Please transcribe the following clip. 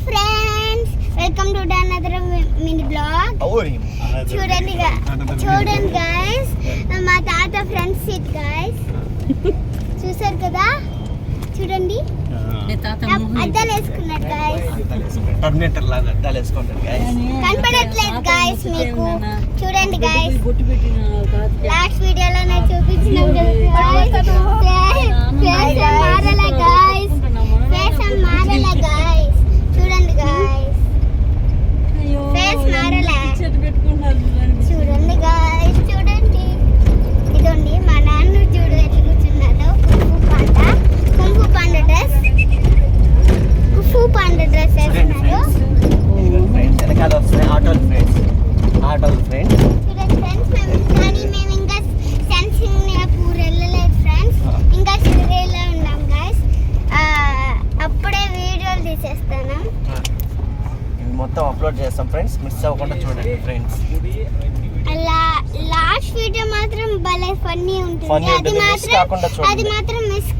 Friends, welcome to another mini blog. చూడండి guys, మా తాత ఫ్రెండ్స్ సీట్ గైస్. చూసారు కదా, చూడండి అద్దాలు వేసుకున్నారు గైస్. టర్మినేటర్ లాగా అద్దాలు వేసుకుంటారు గైస్. కనపడట్లేదు గైస్ మీకు. చూడండి గైస్, లాస్ట్ వీడియోలోనే చూపించినాం కదా ఫేస్ మారలా గైస్, ఫేస్ మారలా గైస్. చూడండి గైస్, ఫేస్ మారలా. చూడండి గైస్, చూడండి. ఇదండి మా నాన్న, చూడు ఎట్లా కూర్చున్నాడు. Kung fu panda dress, kung fu panda dress వేస్తున్నారు. వెనకాల వస్తున్నాయి ఆటోలు ఫ్రెండ్స్, ఆటోలు ఫ్రెండ్స్. చూడండి ఫ్రెండ్స్, మేము ఇంకా సెన్సింగ్ పూర్ వెళ్ళలేదు ఫ్రెండ్స్, ఇంకా సిరిలో ఉన్నాం గైస్. అప్పుడే వీడియోలు తీసేస్తాను. ఇవి మొత్తం అప్లోడ్ చేస్తాం ఫ్రెండ్స్, మిస్ అవ్వకుండా చూడండి ఫ్రెండ్స్. లాస్ట్ వీడియో మాత్రం భలే ఫన్నీ ఉంటుంది. అది మాత్రం మిస్